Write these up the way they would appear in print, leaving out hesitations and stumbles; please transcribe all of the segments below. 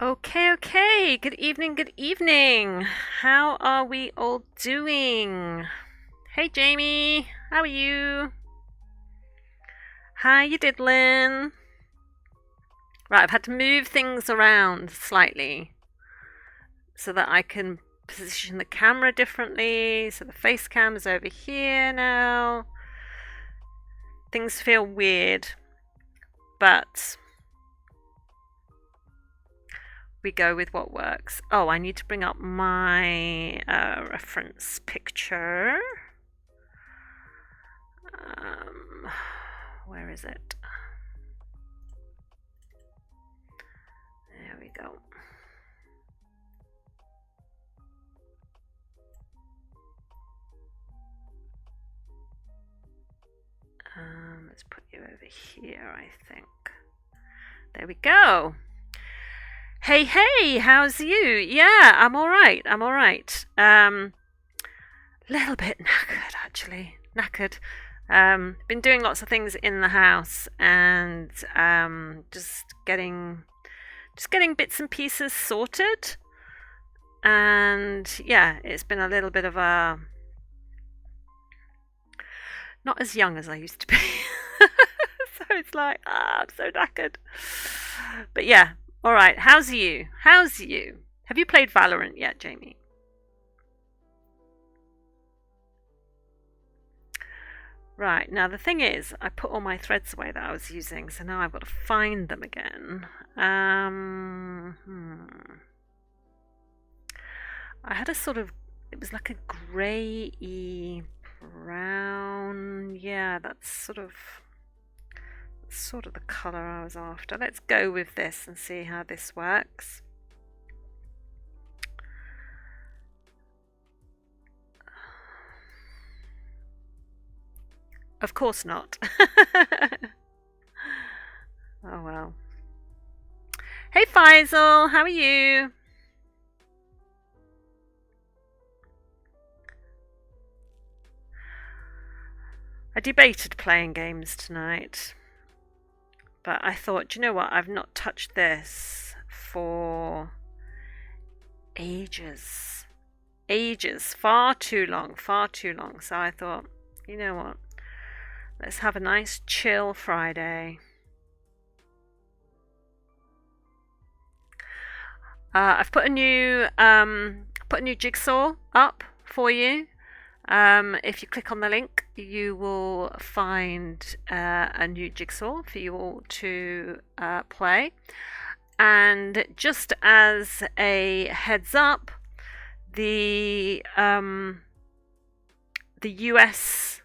Okay, okay. Good evening, good evening. How are we all doing? Hey, Jamie. How are you? How you diddling? Right, I've had to move things around slightly so that I can position the camera differently. So the face cam is over here now. Things feel weird, but we go with what works. Oh, I need to bring up my reference picture. Um, where is it? There we go. Let's put you over here, I think. There we go. Hey, hey, how's you? Yeah, I'm all right. I'm all right. Little bit knackered, actually. Knackered. Been doing lots of things in the house and just getting bits and pieces sorted. And yeah, it's been a little bit of a not as young as I used to be. So it's like, I'm so knackered. But yeah, all right. How's you? How's you? Have you played Valorant yet, Jamie? Right, now the thing is, I put all my threads away that I was using, so now I've got to find them again. I had a sort of, it was like a grey brown. Yeah, that's sort of the colour I was after. Let's go with this and see how this works. Of course not. Oh well. Hey Faisal, how are you? I debated playing games tonight, but I thought, do you know what? I've not touched this for ages. Ages. Far too long. Far too long. So I thought, you know what? Let's have a nice chill Friday. I've put a new jigsaw up for you. If you click on the link, you will find a new jigsaw for you all to play. And just as a heads up, the US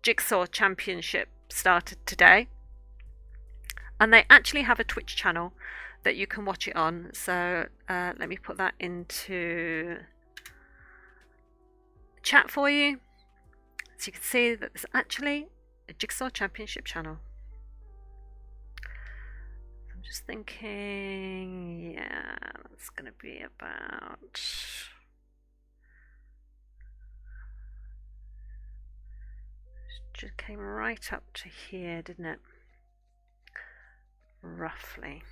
Jigsaw Championship started today, and they actually have a Twitch channel that you can watch it on. So let me put that into chat for you, so you can see that there's actually a Jigsaw Championship channel. I'm just thinking, yeah, that's going to be about. Just came right up to here, didn't it? Roughly.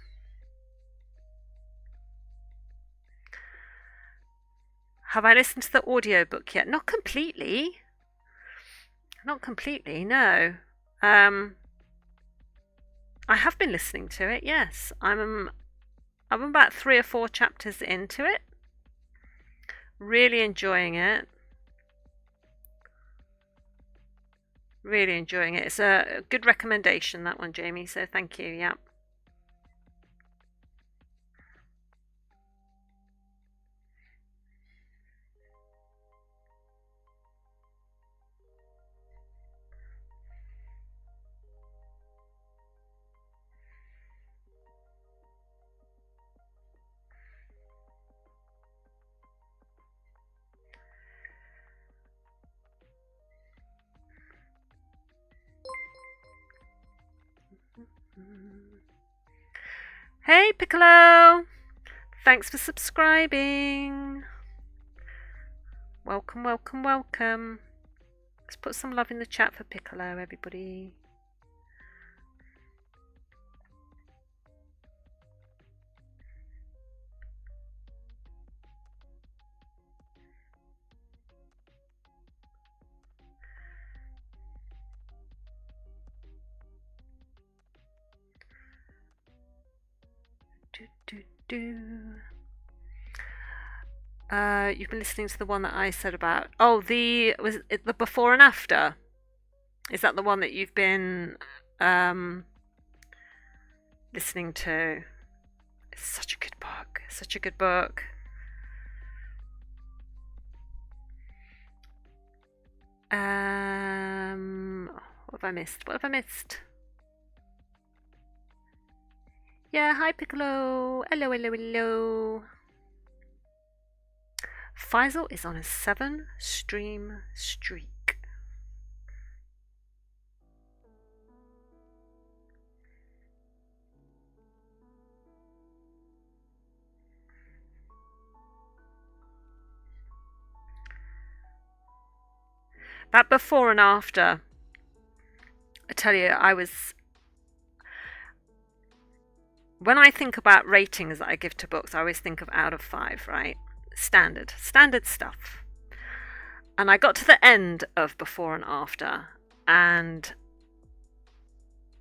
Have I listened to the audiobook yet? Not completely. Not completely, no. I have been listening to it, yes. I'm about 3 or 4 chapters into it. Really enjoying it. Really enjoying it. It's a good recommendation, that one, Jamie, so thank you, yeah. Hey, Piccolo! Thanks for subscribing. Welcome, welcome, welcome. Let's put some love in the chat for Piccolo, everybody. You've been listening to the one that I said about. Oh, was it the before and after? Is that the one that you've been listening to? It's such a good book. Such a good book. What have I missed? What have I missed? Yeah, hi Piccolo. Hello, hello, hello. Faisal is on a 7-stream streak. That before and after, I tell you, when I think about ratings that I give to books, I always think of out of 5, right? Standard stuff. And I got to the end of before and after, and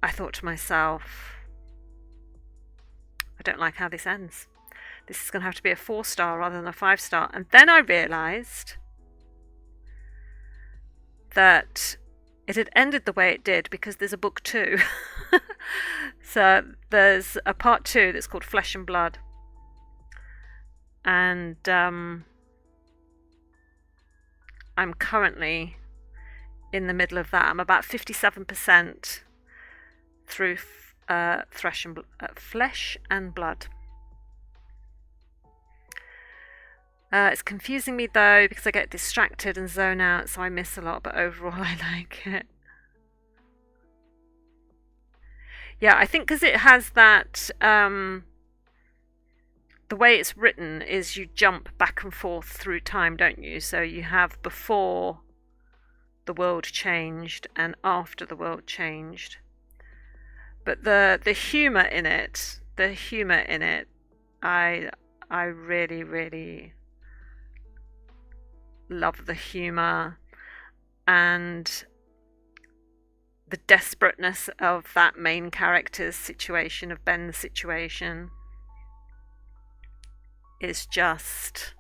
I thought to myself, I don't like how this ends. This is going to have to be a 4-star rather than a 5-star. And then I realised that it had ended the way it did because there's a book 2. So there's a part 2 that's called Flesh and Blood. And I'm currently in the middle of that. I'm about 57% through Flesh and Blood. It's confusing me though because I get distracted and zone out, so I miss a lot, but overall I like it. Yeah, I think because it has that, the way it's written is you jump back and forth through time, don't you? So you have before the world changed and after the world changed. But the humour in it, I really, really love the humour and the desperateness of that main character's situation, of Ben's situation, is just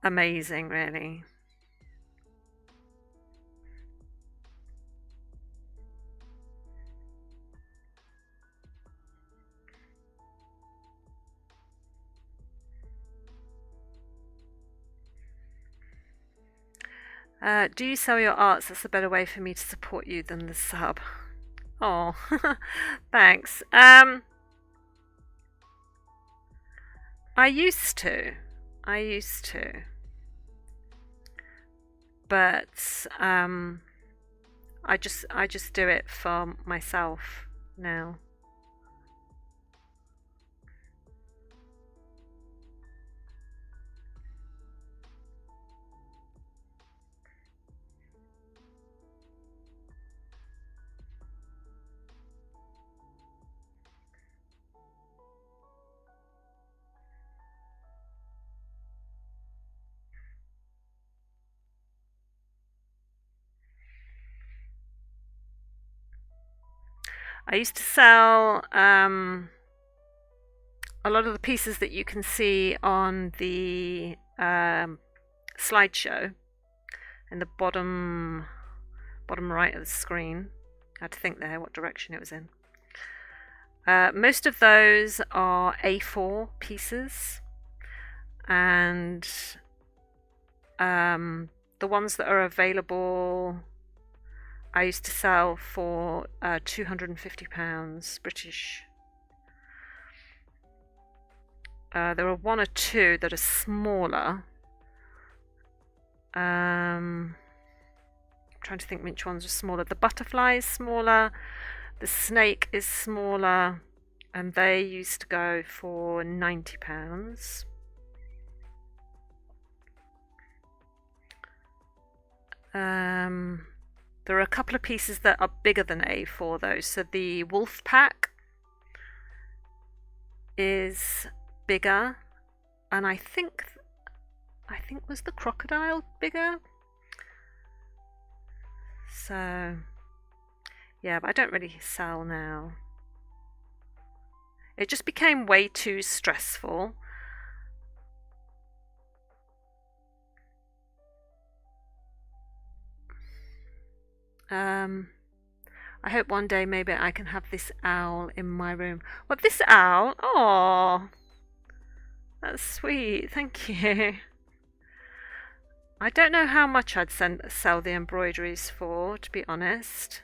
amazing, really. Do you sell your arts? That's a better way for me to support you than the sub. Oh, thanks. I used to. But I just do it for myself now. I used to sell a lot of the pieces that you can see on the slideshow in the bottom right of the screen. I had to think there what direction it was in. Most of those are A4 pieces, and the ones that are available I used to sell for £250 British. There are 1 or 2 that are smaller. I'm trying to think which ones are smaller. The butterfly is smaller, the snake is smaller, and they used to go for £90. There are a couple of pieces that are bigger than A4 though. So the wolf pack is bigger, and I think was the crocodile bigger. So yeah, but I don't really sell now. It just became way too stressful. I hope one day maybe I can have this owl in my room. What, this owl? Oh, that's sweet. Thank you. I don't know how much I'd sell the embroideries for, to be honest.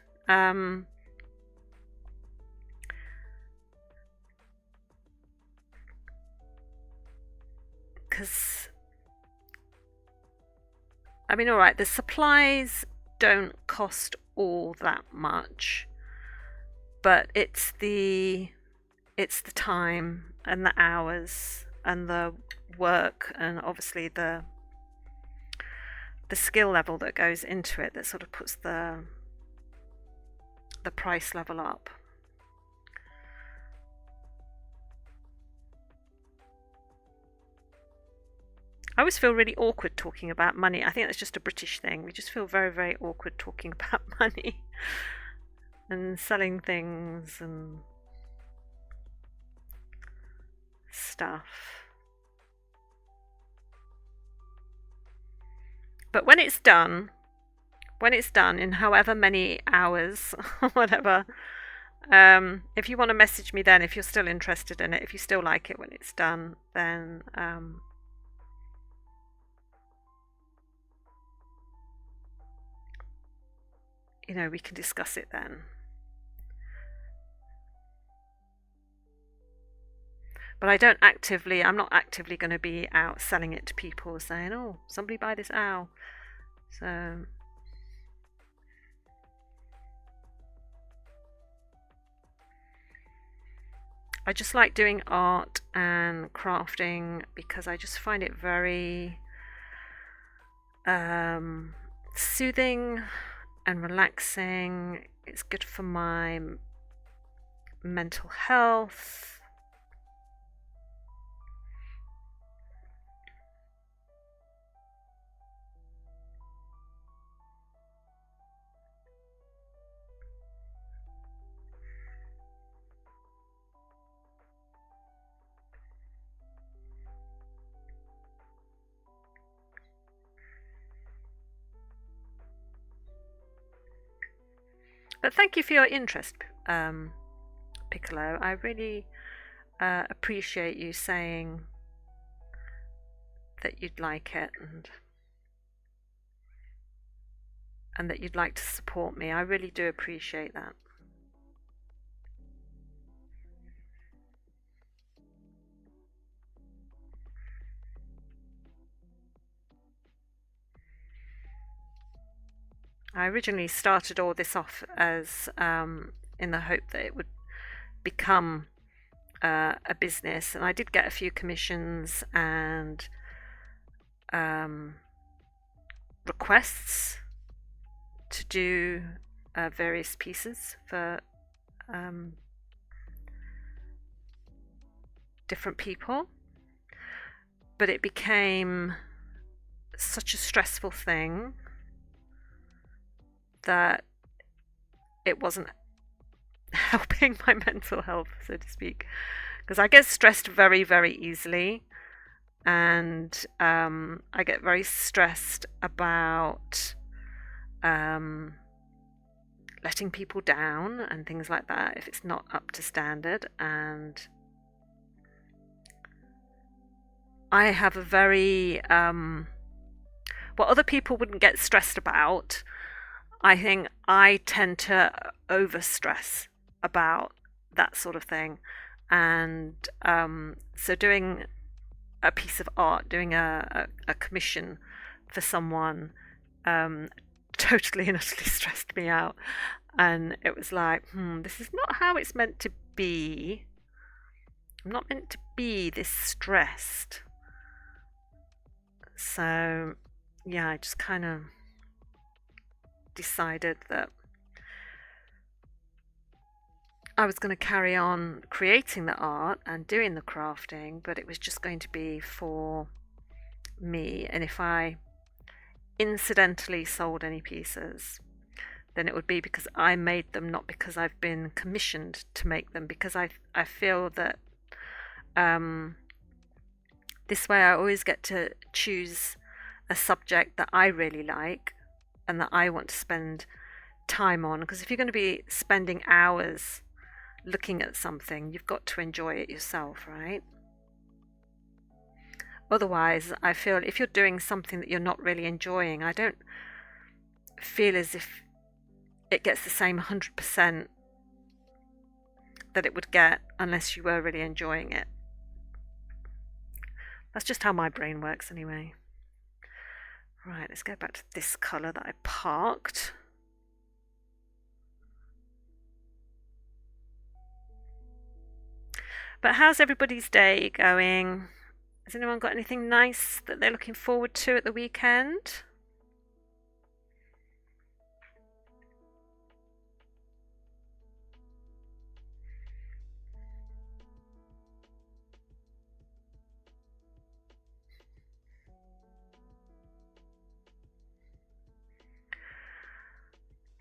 Because, I mean, all right, the supplies don't cost all that much, but it's the time and the hours and the work and obviously the skill level that goes into it that sort of puts the price level up. I always feel really awkward talking about money. I think that's just a British thing. We just feel very, very awkward talking about money and selling things and stuff. But when it's done in however many hours or whatever, if you want to message me then, if you're still interested in it, if you still like it when it's done, then we can discuss it then. But I'm not actively going to be out selling it to people saying, oh, somebody buy this owl. So I just like doing art and crafting because I just find it very soothing and relaxing. It's good for my mental health. But thank you for your interest, Piccolo. I really appreciate you saying that you'd like it and that you'd like to support me. I really do appreciate that. I originally started all this off as in the hope that it would become a business, and I did get a few commissions and requests to do various pieces for different people, but it became such a stressful thing that it wasn't helping my mental health, so to speak, because I get stressed very, very easily, and I get very stressed about letting people down and things like that if it's not up to standard. And I have a very what other people wouldn't get stressed about, I think I tend to overstress about that sort of thing. And so doing a piece of art, doing a commission for someone, totally and utterly stressed me out. And it was like, this is not how it's meant to be. I'm not meant to be this stressed. So, yeah, I just kind of decided that I was going to carry on creating the art and doing the crafting, but it was just going to be for me. And if I incidentally sold any pieces, then it would be because I made them, not because I've been commissioned to make them. Because I feel that um, this way I always get to choose a subject that I really like and that I want to spend time on. Because if you're going to be spending hours looking at something, you've got to enjoy it yourself, right? Otherwise, I feel if you're doing something that you're not really enjoying, I don't feel as if it gets the same 100% that it would get unless you were really enjoying it. That's just how my brain works anyway. Right, let's go back to this colour that I parked. But how's everybody's day going? Has anyone got anything nice that they're looking forward to at the weekend?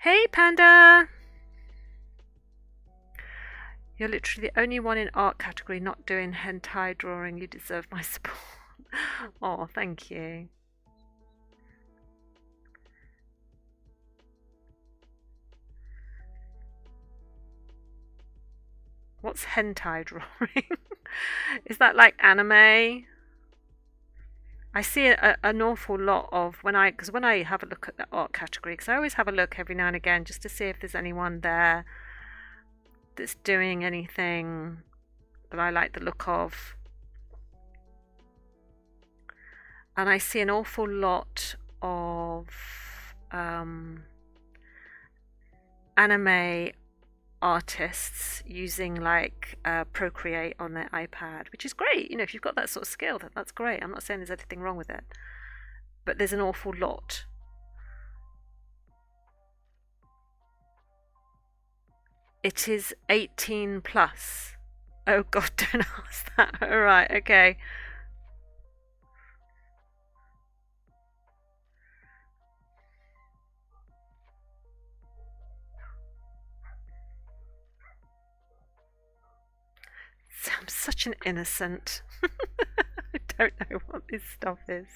Hey, Panda! You're literally the only one in art category not doing hentai drawing. You deserve my support. Oh, thank you. What's hentai drawing? Is that like anime? I see an awful lot of when I have a look at the art category, because I always have a look every now and again just to see if there's anyone there that's doing anything that I like the look of. And I see an awful lot of anime artists using like Procreate on their iPad, which is great. If you've got that sort of skill, that's great. I'm not saying there's anything wrong with it, but there's an awful lot. It is 18 plus. Oh God, don't ask that. All right, okay. I'm such an innocent. I don't know what this stuff is.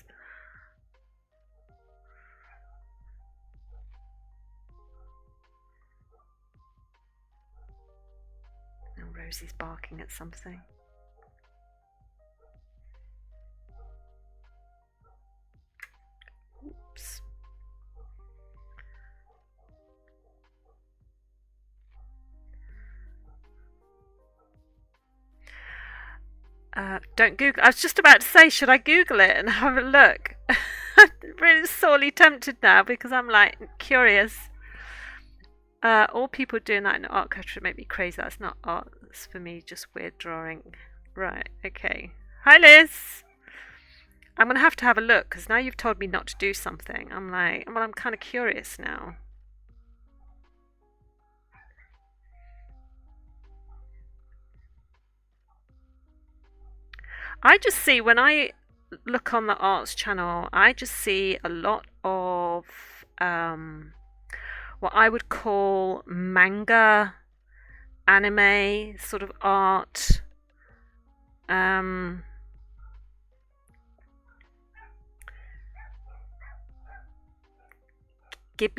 Oh, Rosie's barking at something. Oops. Don't Google. I was just about to say, should I Google it and have a look? I'm really sorely tempted now because I'm like curious. All people doing that in art culture make me crazy. That's not art. That's for me just weird drawing. Right. Okay. Hi, Liz. I'm gonna have to have a look because now you've told me not to do something. I'm like, well, I'm kind of curious now. I just see when I look on the arts channel, I just see a lot of what I would call manga, anime sort of art. Ghibli,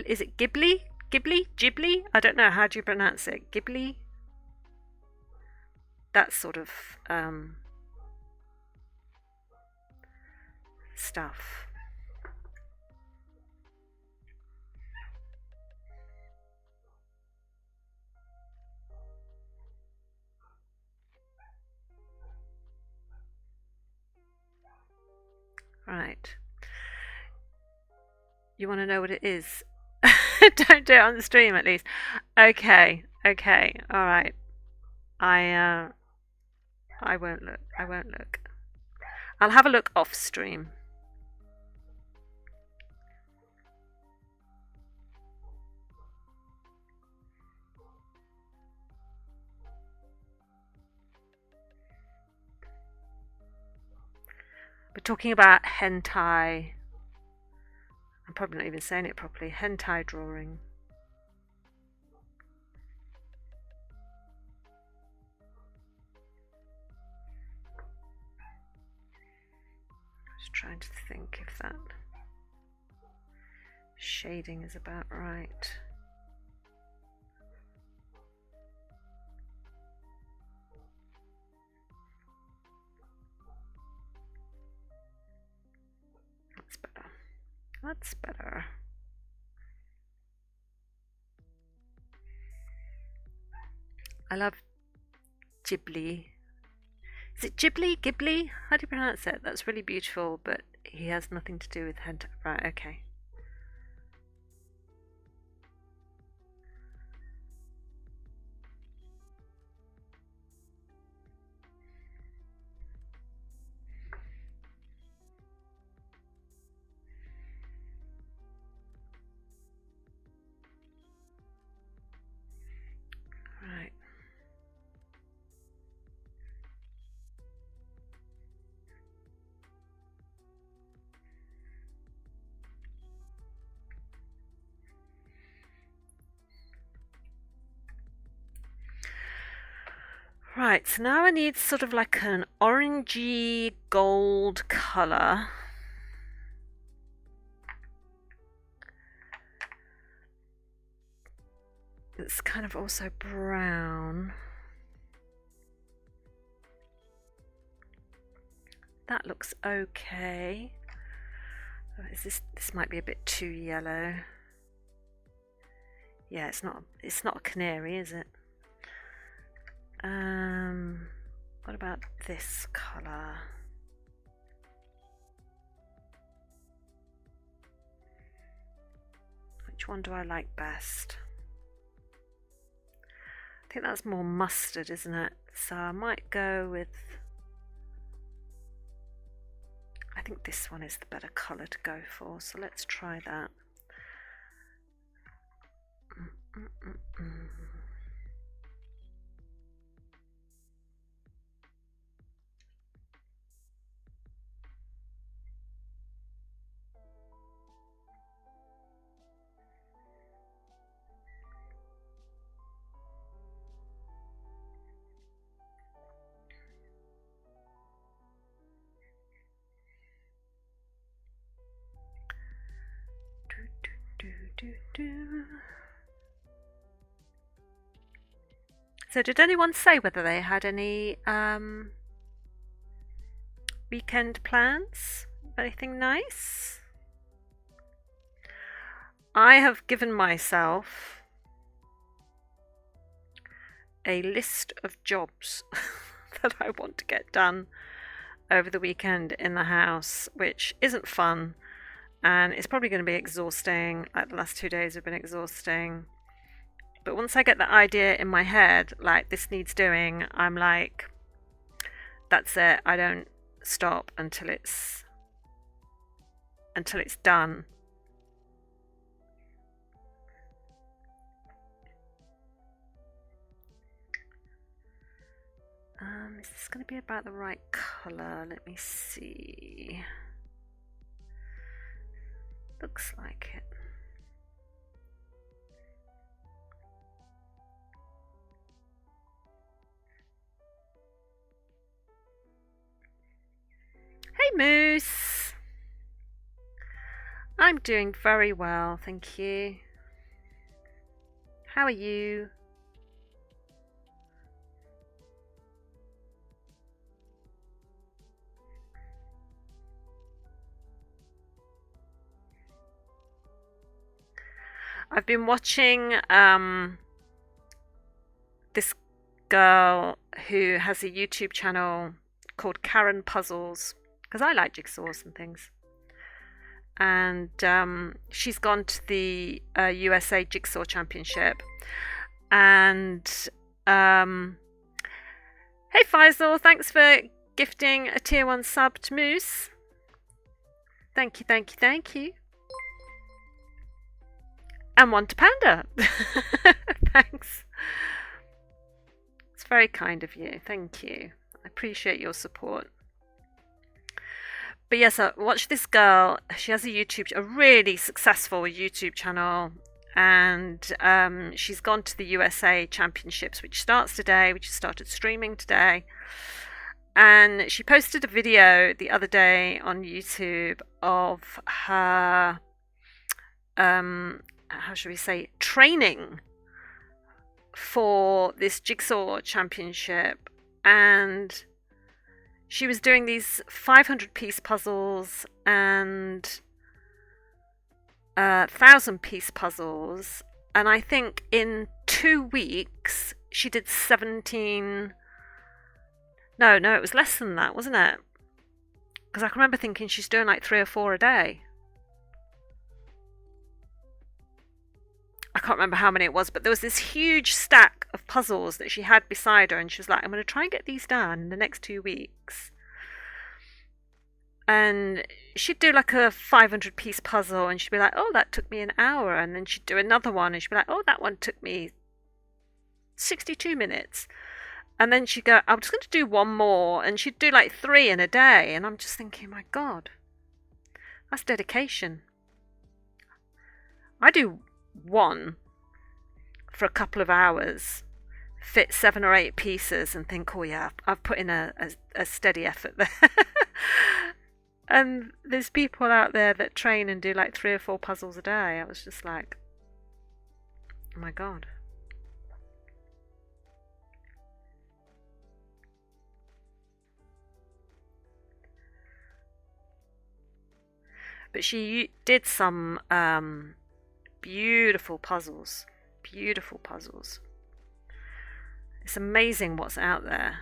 is it Ghibli? Ghibli? I don't know. How do you pronounce it? Ghibli? That sort of stuff. Right. You want to know what it is? Don't do it on the stream, at least. Okay. Okay. All right. I I won't look. I won't look. I'll have a look off stream. We're talking about hentai. I'm probably not even saying it properly. Hentai drawing. trying to think if that shading is about right. That's better. That's better. I love Ghibli. Is it Ghibli? Ghibli? How do you pronounce it? That's really beautiful, but he has nothing to do with hentai. Right, okay. Right. Right, so now I need sort of like an orangey gold colour. It's kind of also brown. That looks okay. Oh, this might be a bit too yellow. Yeah, it's not a canary, is it? What about this colour? Which one do I like best? I think that's more mustard, isn't it? So I might go with... I think this one is the better colour to go for, so let's try that. So did anyone say whether they had any weekend plans? Anything nice? I have given myself a list of jobs that I want to get done over the weekend in the house, which isn't fun. And it's probably going to be exhausting. Like the last 2 days have been exhausting. But once I get the idea in my head, like this needs doing, I'm like, that's it. I don't stop until it's done. Is this going to be about the right colour? Let me see. Looks like it. Hey Moose! I'm doing very well, thank you. How are you? I've been watching this girl who has a YouTube channel called Karen Puzzles, because I like jigsaws and things. And she's gone to the USA Jigsaw Championship. And hey Faisal, thanks for gifting a tier 1 sub to Moose. Thank you, thank you, thank you. And one to Panda. Thanks. It's very kind of you. Thank you. I appreciate your support. But yes, watch this girl. She has a really successful YouTube channel, and she's gone to the USA Championships, which starts today, which started streaming today. And she posted a video the other day on YouTube of her, how should we say, training for this jigsaw championship. And she was doing these 500-piece puzzles and 1,000-piece puzzles. And I think in 2 weeks she did 17. No, it was less than that, wasn't it? Because I can remember thinking she's doing like 3 or 4 a day. I can't remember how many it was, but there was this huge stack of puzzles that she had beside her, and she was like, I'm going to try and get these done in the next 2 weeks. And she'd do like a 500-piece puzzle, and she'd be like, oh, that took me an hour. And then she'd do another one, and she'd be like, oh, that one took me 62 minutes. And then she'd go, I'm just going to do one more. And she'd do like 3 in a day. And I'm just thinking, my God, that's dedication. I do one for a couple of hours, fit 7 or 8 pieces, and think, oh yeah, I've put in a steady effort there. And there's people out there that train and do like 3 or 4 puzzles a day. I was just like, oh my God. But she did some beautiful puzzles. Beautiful puzzles. It's amazing what's out there.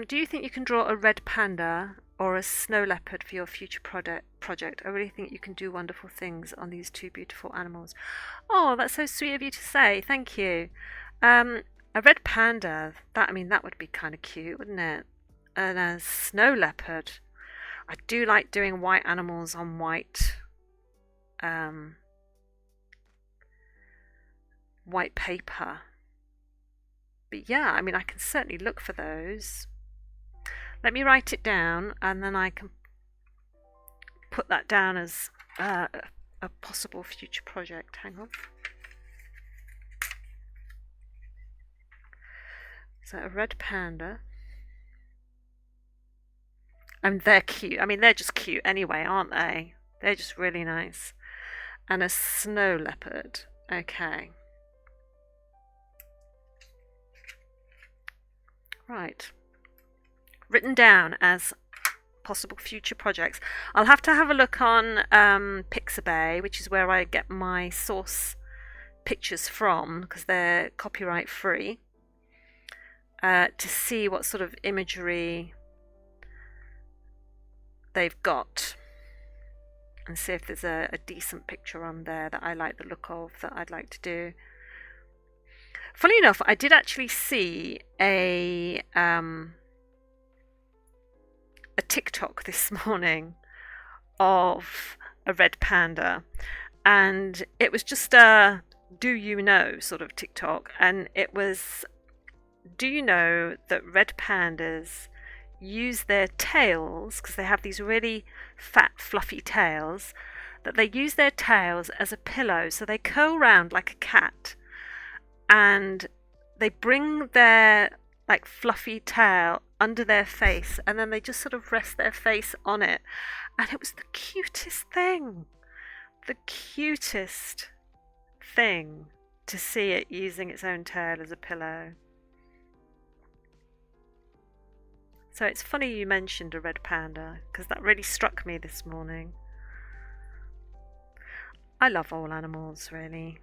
Do you think you can draw a red panda or a snow leopard for your future project? I really think you can do wonderful things on these 2 beautiful animals. Oh, that's so sweet of you to say. Thank you. A red panda, that would be kind of cute, wouldn't it? And a snow leopard. I do like doing white animals on white white paper. But yeah, I can certainly look for those. Let me write it down, and then I can put that down as a possible future project. Hang on. So a red panda. And they're cute. They're just cute anyway, aren't they? They're just really nice. And a snow leopard. Okay. Right. Written down as possible future projects. I'll have to have a look on Pixabay, which is where I get my source pictures from, because they're copyright free, to see what sort of imagery they've got, and see if there's a decent picture on there that I like the look of, that I'd like to do. Funny enough, I did actually see a TikTok this morning of a red panda, and it was just a do you know sort of TikTok, and it was, do you know that red pandas use their tails, because they have these really fat fluffy tails, that they use their tails as a pillow, so they curl round like a cat, and they bring their like fluffy tail under their face, and then they just sort of rest their face on it, and it was the cutest thing to see it using its own tail as a pillow. So it's funny you mentioned a red panda, because that really struck me this morning. I love all animals, really.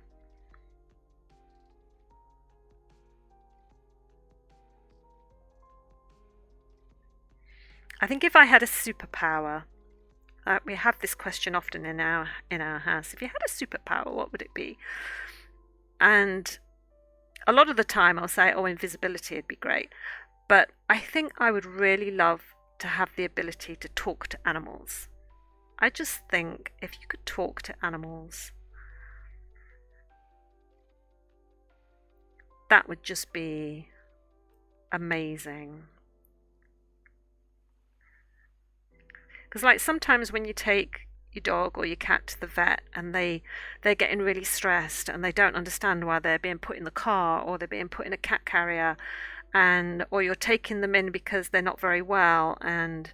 I think if I had a superpower, we have this question often in our house. If you had a superpower, what would it be? And a lot of the time I'll say, oh, invisibility would be great. But I think I would really love to have the ability to talk to animals. I just think if you could talk to animals, that would just be amazing. Because like sometimes when you take your dog or your cat to the vet and they're getting really stressed and they don't understand why they're being put in the car or they're being put in a cat carrier, and or you're taking them in because they're not very well and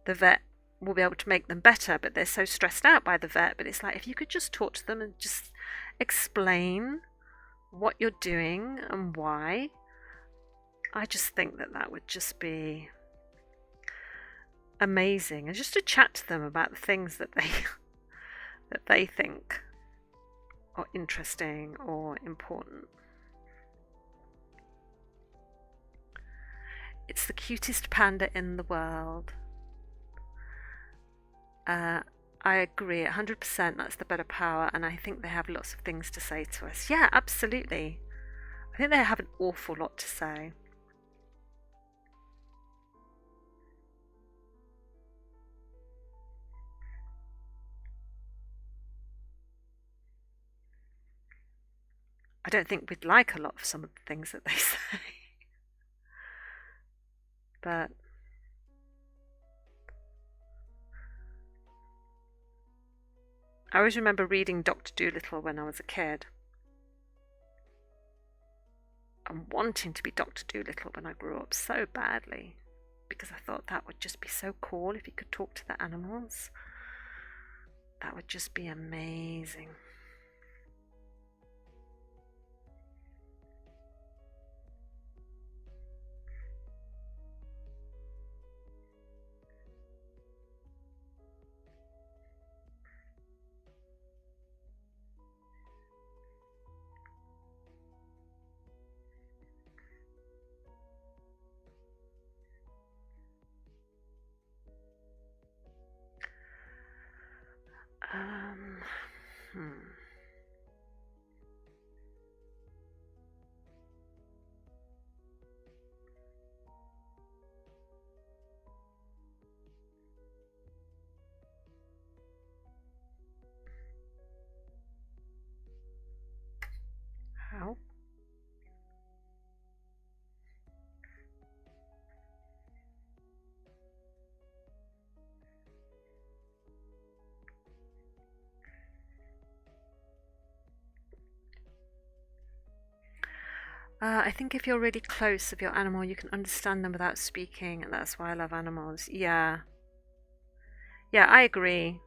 the vet will be able to make them better, but they're so stressed out by the vet. But it's like if you could just talk to them and just explain what you're doing and why, I just think that that would just be amazing. And just to chat to them about the things that they that they think are interesting or important. It's the cutest panda in the world. I agree 100%. That's the better power, and I think they have lots of things to say to us. Yeah, absolutely. I think they have an awful lot to say. I don't think we'd like a lot of some of the things that they say, but I always remember reading Dr. Dolittle when I was a kid and wanting to be Dr. Dolittle when I grew up so badly because I thought that would just be so cool if you could talk to the animals. That would just be amazing. Um, hmm. How? I think if you're really close with your animal, you can understand them without speaking, and that's why I love animals. Yeah, yeah, I agree.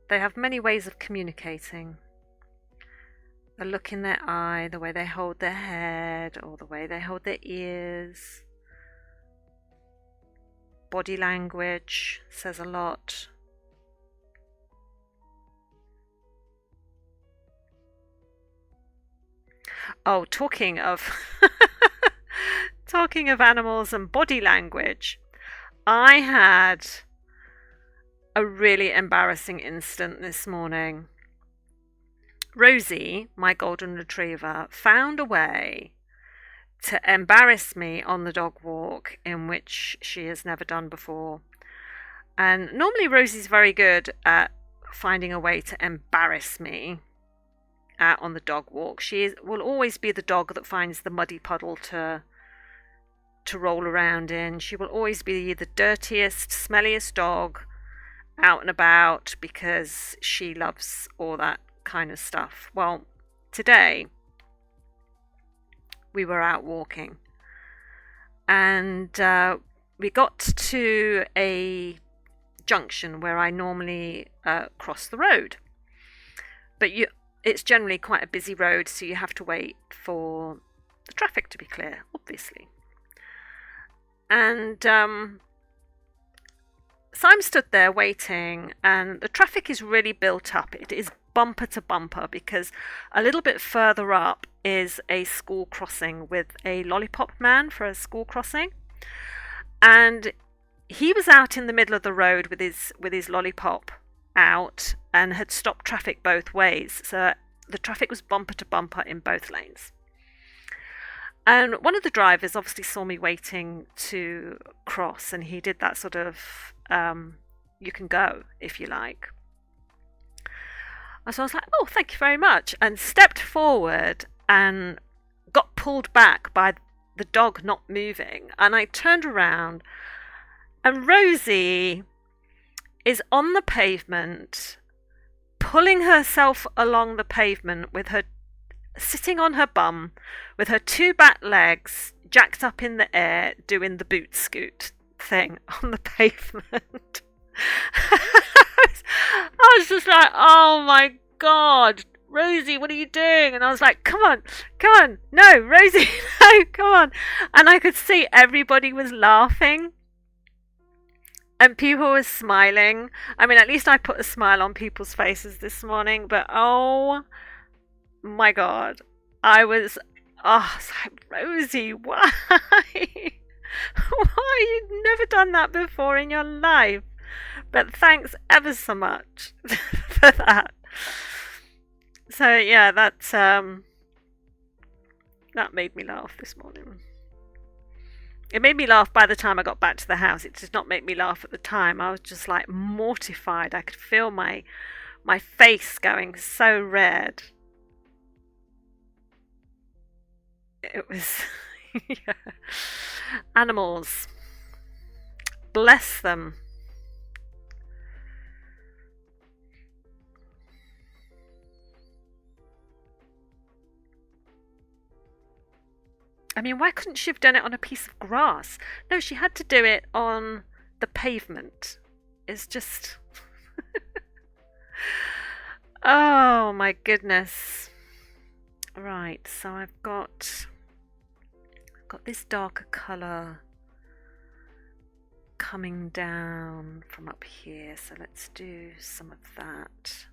They have many ways of communicating. The look in their eye, the way they hold their head, or the way they hold their ears. Body language says a lot. Oh, talking of talking of animals and body language, I had a really embarrassing incident this morning. Rosie, my golden retriever, found a way to embarrass me on the dog walk in which she has never done before. And normally Rosie's very good at finding a way to embarrass me on the dog walk. Will always be the dog that finds the muddy puddle to roll around in. She will always be the dirtiest, smelliest dog out and about because she loves all that kind of stuff. Well, today we were out walking and we got to a junction where I normally cross the road. But it's generally quite a busy road, so you have to wait for the traffic to be clear, obviously. And so I'm stood there waiting, and the traffic is really built up. It is bumper to bumper because a little bit further up is a school crossing with a lollipop man for a school crossing. And he was out in the middle of the road with his lollipop out and had stopped traffic both ways. So the traffic was bumper to bumper in both lanes. And one of the drivers obviously saw me waiting to cross, and he did that sort of, you can go if you like. And so I was like, oh, thank you very much, and stepped forward and got pulled back by the dog not moving. And I turned around, and Rosie is on the pavement, pulling herself along the pavement with her sitting on her bum with her two back legs jacked up in the air doing the boot scoot thing on the pavement. I was just like, oh my God, Rosie, what are you doing? And I was like, come on, no, Rosie, no, come on. And I could see everybody was laughing and people were smiling. I mean, at least I put a smile on people's faces this morning, but oh my God, I was like, Rosie, why? Why? You've never done that before in your life. But thanks ever so much for that. So yeah, that made me laugh this morning. It made me laugh by the time I got back to the house. It did not make me laugh at the time. I was just like mortified. I could feel my face going so red. It was yeah. Animals. Bless them. I mean, why couldn't she have done it on a piece of grass? No, she had to do it on the pavement. It's just... oh my goodness. Right, so I've got this darker colour coming down from up here, so let's do some of that.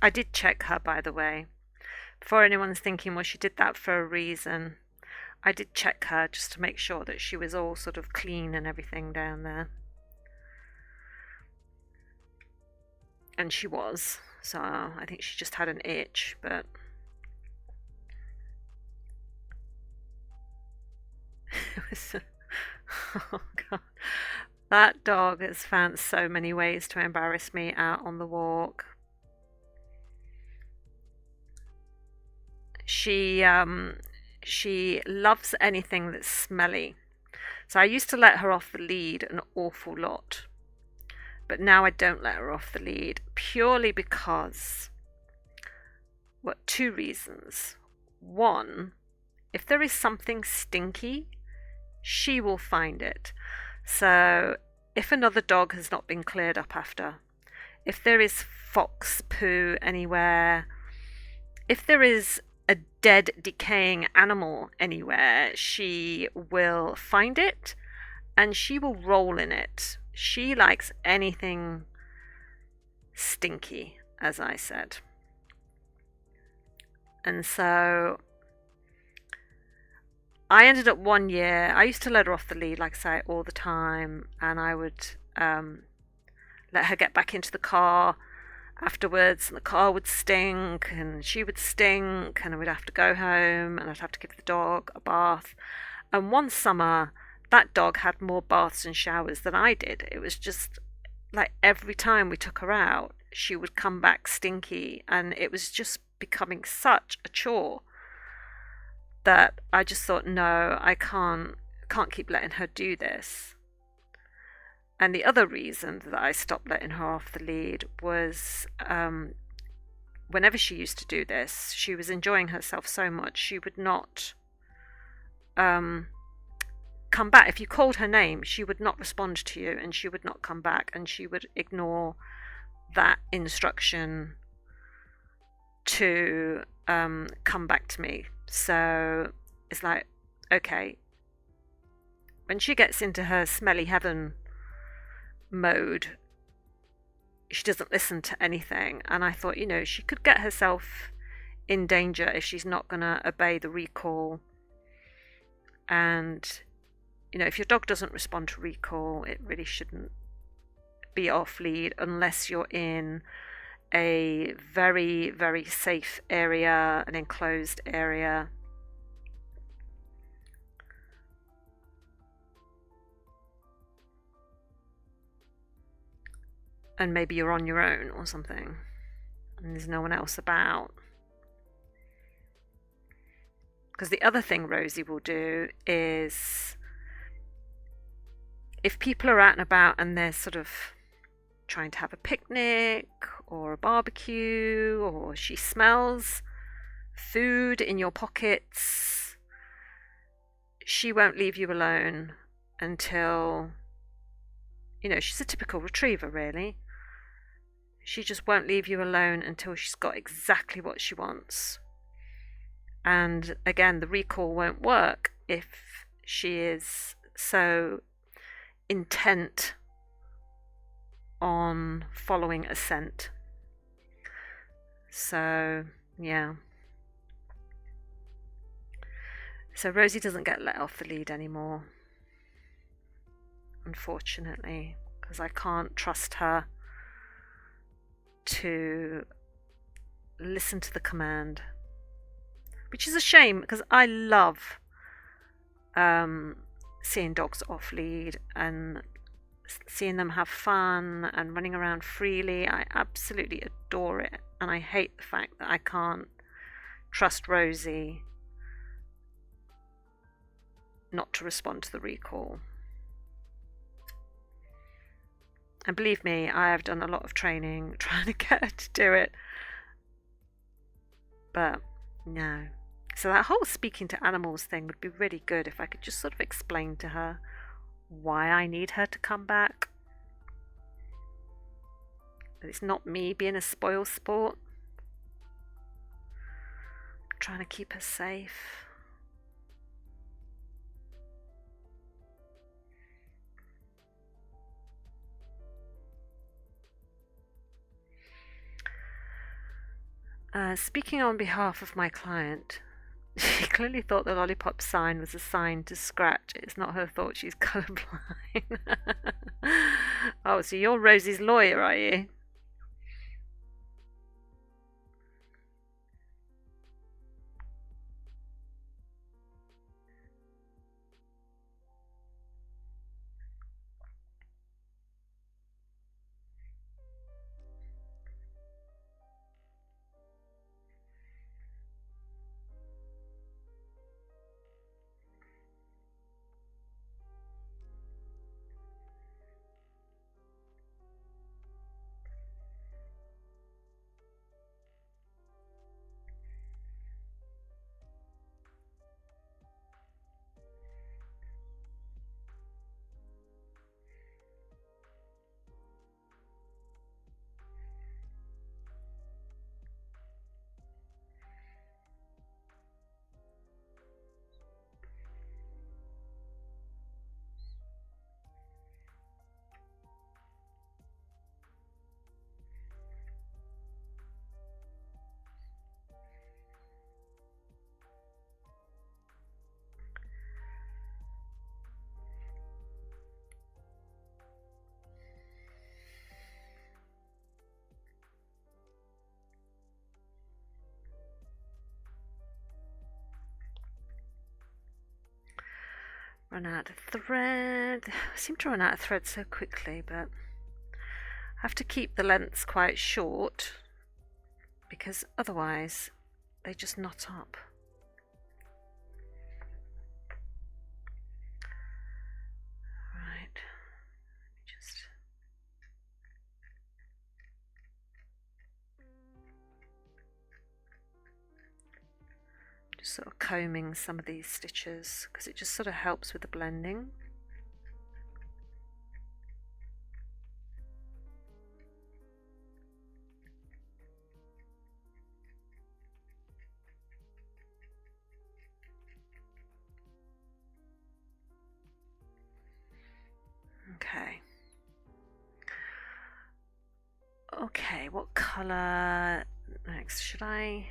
I did check her, by the way. Before anyone's thinking, well, she did that for a reason. I did check her just to make sure that she was all sort of clean and everything down there. And she was. So I think she just had an itch, but... it was... oh, God. That dog has found so many ways to embarrass me out on the walk. She loves anything that's smelly. So I used to let her off the lead an awful lot. But now I don't let her off the lead purely because, well, two reasons. One, if there is something stinky, she will find it. So if another dog has not been cleared up after, if there is fox poo anywhere, if there is a dead, decaying animal anywhere, she will find it and she will roll in it. She likes anything stinky, as I said. And so I ended up 1 year, I used to let her off the lead, like I say, all the time, and I would let her get back into the car afterwards, and the car would stink and she would stink, and I would have to go home and I'd have to give the dog a bath. And one summer that dog had more baths and showers than I did. It was just like every time we took her out she would come back stinky, and it was just becoming such a chore that I just thought, no, I can't keep letting her do this. And the other reason that I stopped letting her off the lead was whenever she used to do this, she was enjoying herself so much she would not um, come back. If you called her name, she would not respond to you, and she would not come back, and she would ignore that instruction to come back to me. So it's like, okay, when she gets into her smelly heaven mode, she doesn't listen to anything. And I thought, she could get herself in danger if she's not going to obey the recall. And if your dog doesn't respond to recall, it really shouldn't be off lead unless you're in a very, very safe area, an enclosed area. And maybe you're on your own or something, and there's no one else about. Because the other thing Rosie will do is, if people are out and about and they're sort of trying to have a picnic or a barbecue, or she smells food in your pockets, she won't leave you alone until, she's a typical retriever, really. She just won't leave you alone until she's got exactly what she wants. And again, the recall won't work if she is so intent on following a scent. So, yeah. So Rosie doesn't get let off the lead anymore, unfortunately, because I can't trust her to listen to the command, which is a shame because I love seeing dogs off lead and seeing them have fun and running around freely. I absolutely adore it, and I hate the fact that I can't trust Rosie not to respond to the recall. And believe me, I have done a lot of training trying to get her to do it, but no. So that whole speaking to animals thing would be really good if I could just sort of explain to her why I need her to come back. That it's not me being a spoil sport. I'm trying to keep her safe. Speaking on behalf of my client, she clearly thought the lollipop sign was a sign to scratch. It's not her fault she's colourblind. Oh, so you're Rosie's lawyer, are you? Run out of thread. I seem to run out of thread so quickly, but I have to keep the lengths quite short because otherwise they just knot up. sort of combing some of these stitches because it just sort of helps with the blending. Okay. Okay, what colour next? Should I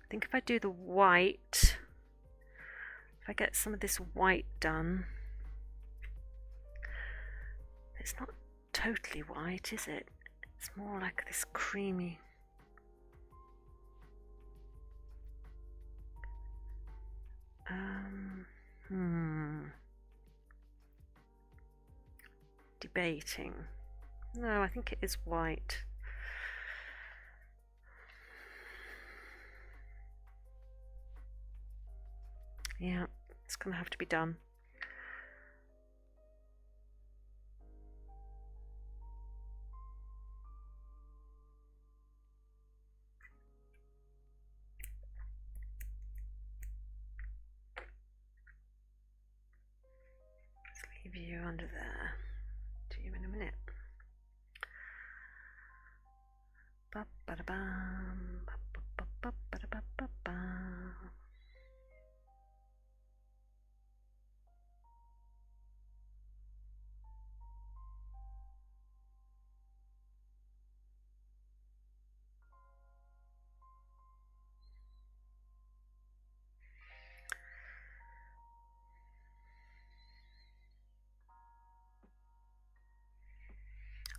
think if I do the white, if I get some of this white done, it's not totally white, is it? It's more like this creamy. Debating. No, I think it is white. Yeah, it's gonna have to be done. Let's leave you under there. Do you in a minute. Ba-ba-da-bam, ba-ba-ba-ba-ba-ba-ba.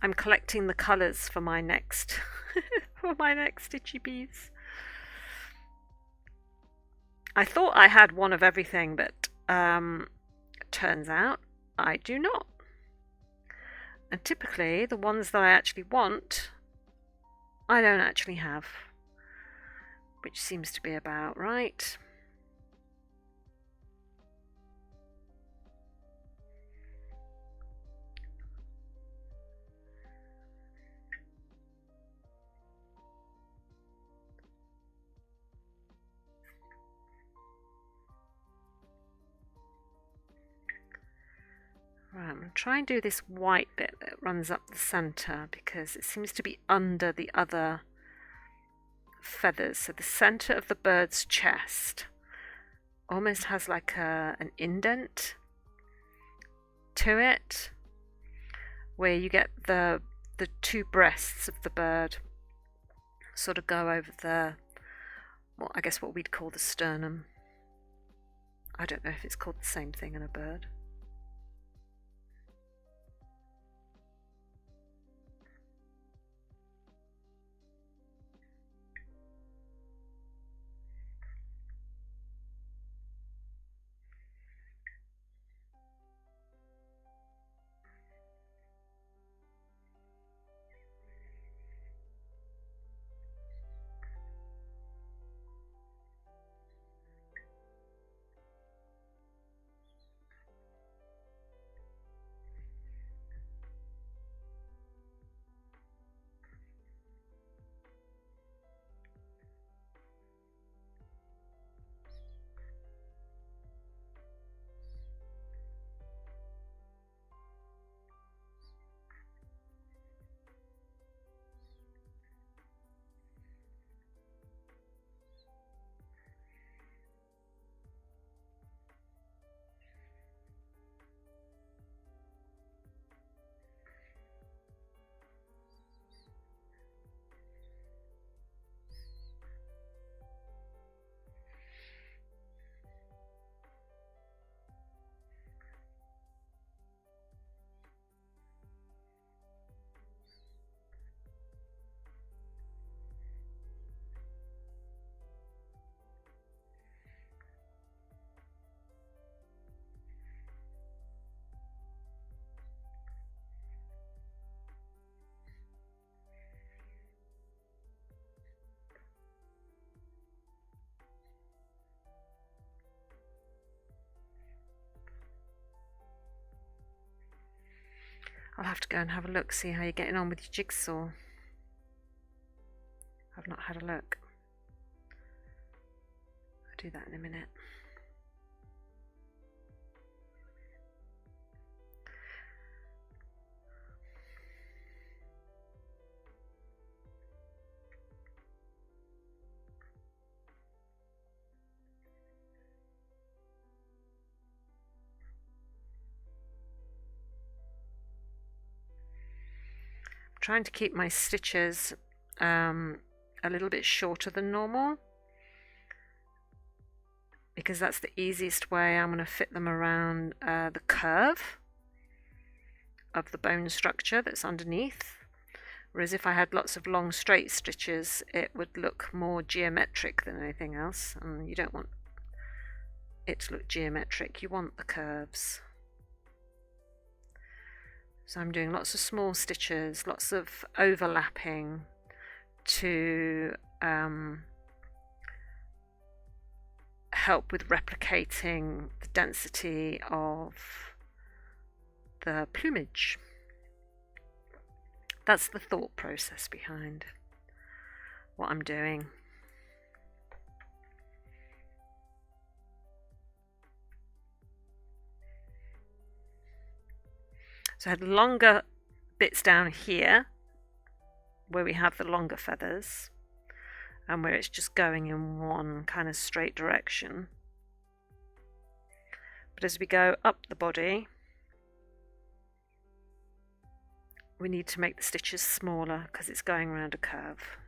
I'm collecting the colours for my next for my next stitchy bees. I thought I had one of everything, but turns out I do not. And typically the ones that I actually want, I don't actually have, which seems to be about right. Right, I'm going to try and do this white bit that runs up the centre because it seems to be under the other feathers. So the centre of the bird's chest almost has like an indent to it where you get the two breasts of the bird sort of go over the, well, I guess what we'd call the sternum. I don't know if it's called the same thing in a bird. I'll have to go and have a look, see how you're getting on with your jigsaw. I've not had a look. do that in a minute. Trying to keep my stitches a little bit shorter than normal, because that's the easiest way I'm going to fit them around the curve of the bone structure that's underneath. Whereas if I had lots of long straight stitches, it would look more geometric than anything else, and you don't want it to look geometric, you want the curves. So I'm doing lots of small stitches, lots of overlapping to help with replicating the density of the plumage. That's the thought process behind what I'm doing. So I had longer bits down here where we have the longer feathers and where it's just going in one kind of straight direction. But as we go up the body, we need to make the stitches smaller because it's going around a curve.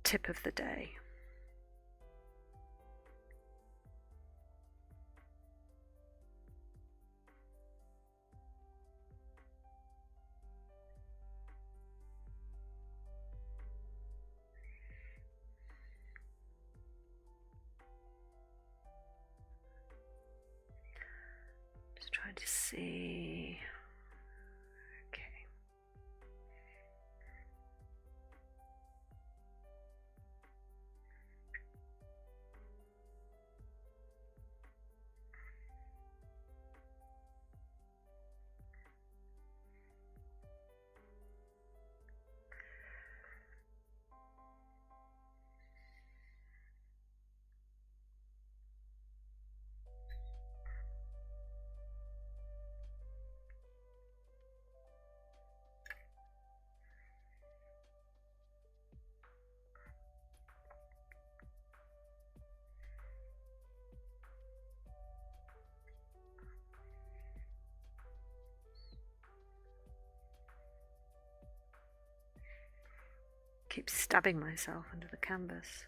Tip of the day. Trying to see. Okay. Keep stabbing myself under the canvas.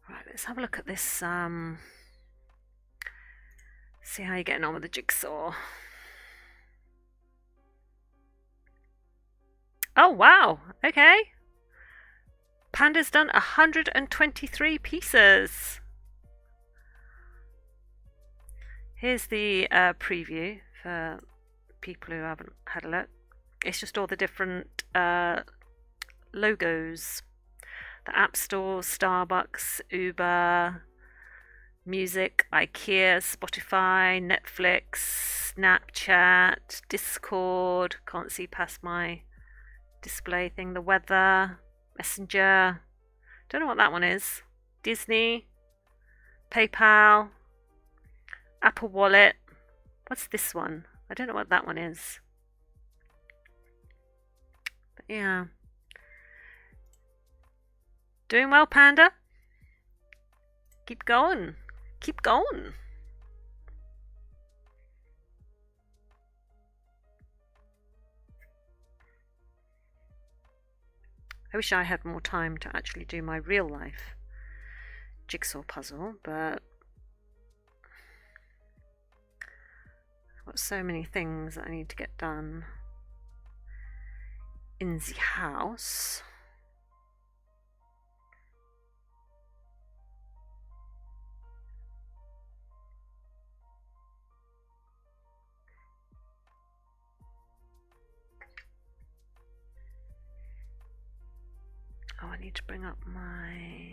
Right, let's have a look at this, see how you're getting on with the jigsaw. Oh wow, okay. Panda's done 123 pieces. Here's the preview for people who haven't had a look. It's just all the different logos: the App Store, Starbucks, Uber, Music, IKEA, Spotify, Netflix, Snapchat, Discord. Can't see past my display thing. The weather, Messenger. Don't know what that one is. Disney, PayPal, Apple Wallet. What's this one? I don't know what that one is. But yeah. Doing well, Panda? Keep going. Keep going. I wish I had more time to actually do my real life jigsaw puzzle, but I've got so many things that I need to get done in the house. Oh, I need to bring up my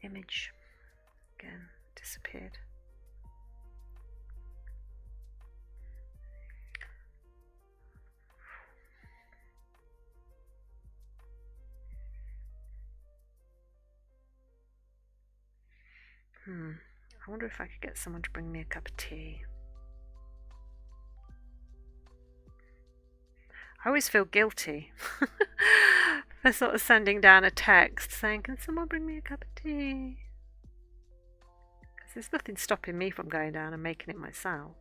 image again. Disappeared. I wonder if I could get someone to bring me a cup of tea. I always feel guilty for sort of sending down a text saying, can someone bring me a cup of tea? Because there's nothing stopping me from going down and making it myself.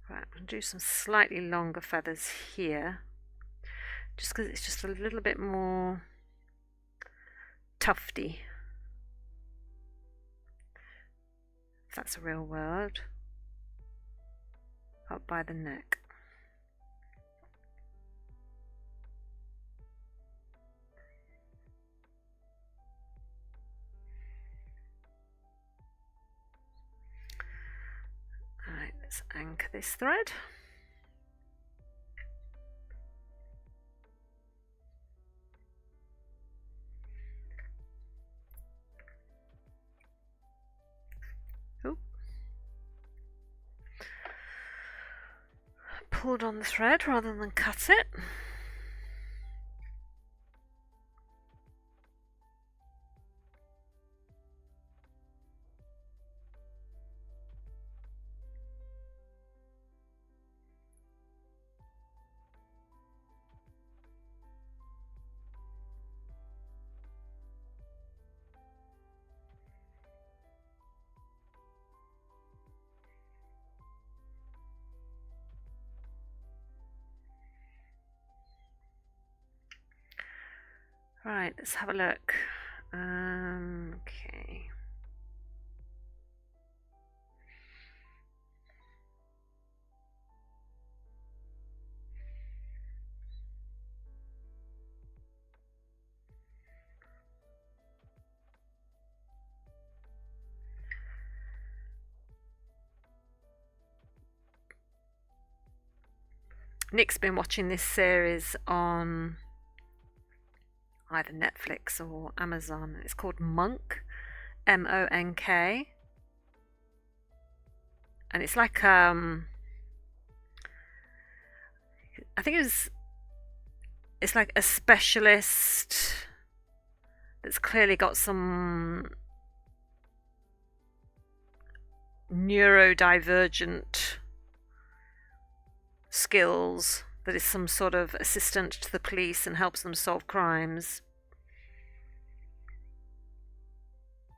Right, I'm going to do some slightly longer feathers here, just because it's just a little bit more tufty, if that's a real word, up by the neck. Alright, let's anchor this thread. Pulled on the thread rather than cut it. Right, let's have a look. Okay. Nick's been watching this series on either Netflix or Amazon. It's called Monk, M-O-N-K, and it's like I think it's like a specialist that's clearly got some neurodivergent skills, that is some sort of assistant to the police and helps them solve crimes.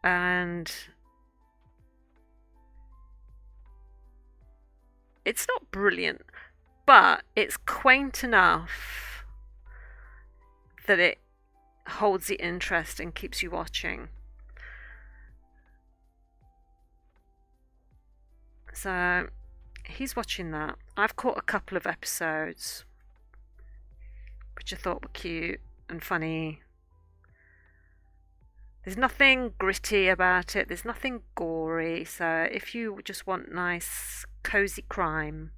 And it's not brilliant, but it's quaint enough that it holds the interest and keeps you watching. So he's watching that. I've caught a couple of episodes which I thought were cute and funny. There's nothing gritty about it, there's nothing gory, so if you just want nice cozy crime,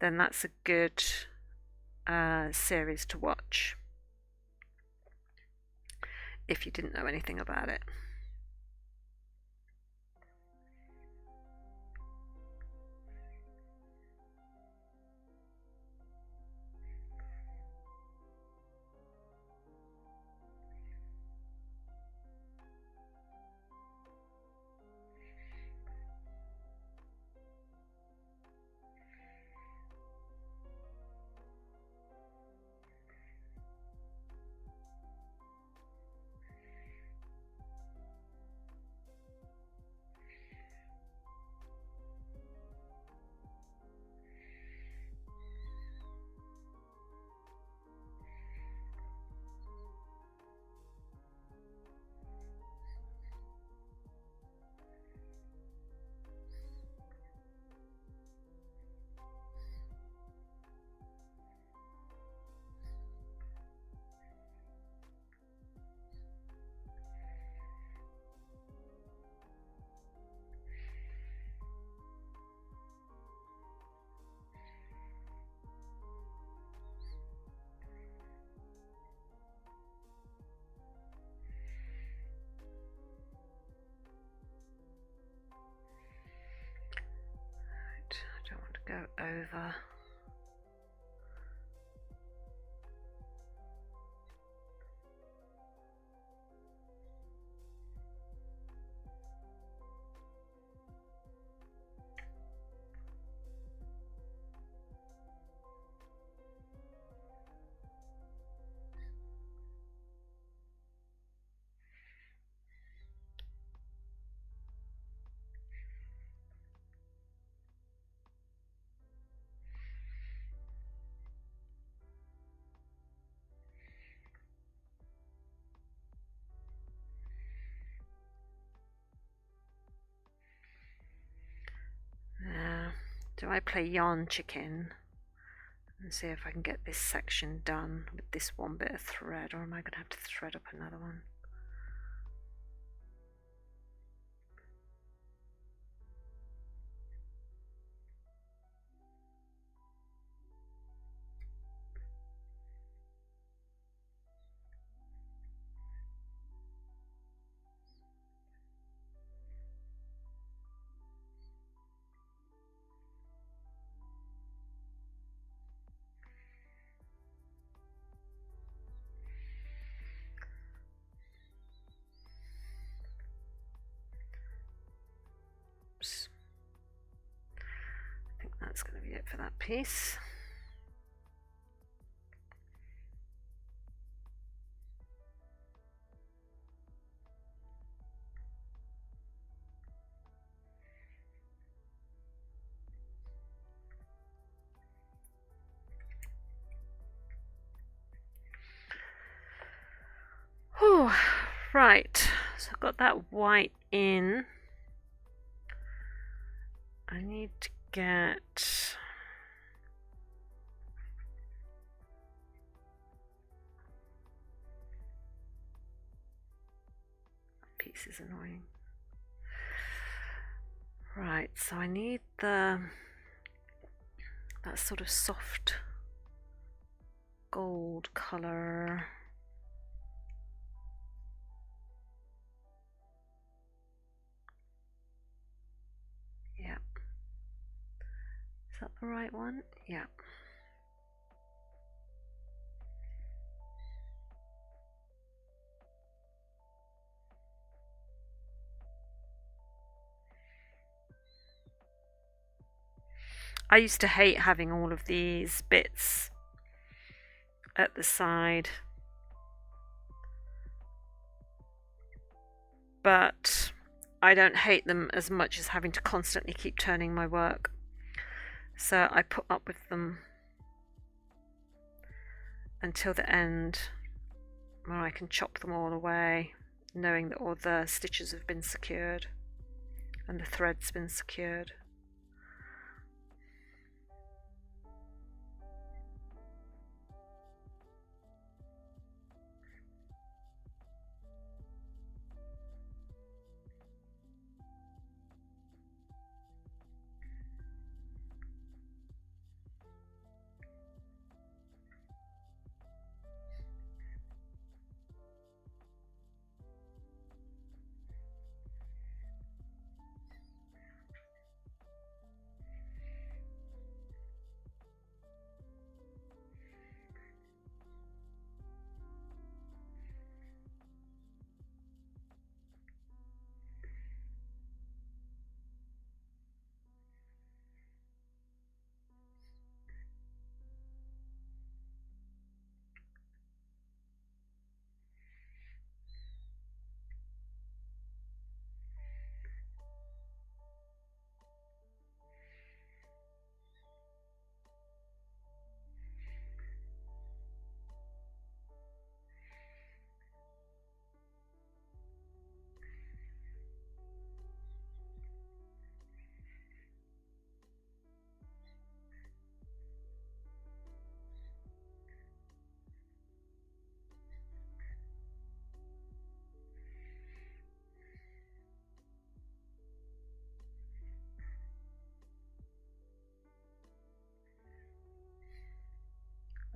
then that's a good series to watch if you didn't know anything about it. I don't want to go over. Do I play Yarn Chicken and see if I can get this section done with this one bit of thread, or am I going to have to thread up another one? I think that's going to be it for that piece. Oh, right, so I've got that white in. I need to get that piece is annoying. Right, so I need that sort of soft gold colour. Yeah. Is that the right one? Yeah. I used to hate having all of these bits at the side, but I don't hate them as much as having to constantly keep turning my work. So I put up with them until the end, where I can chop them all away, knowing that all the stitches have been secured and the thread's been secured.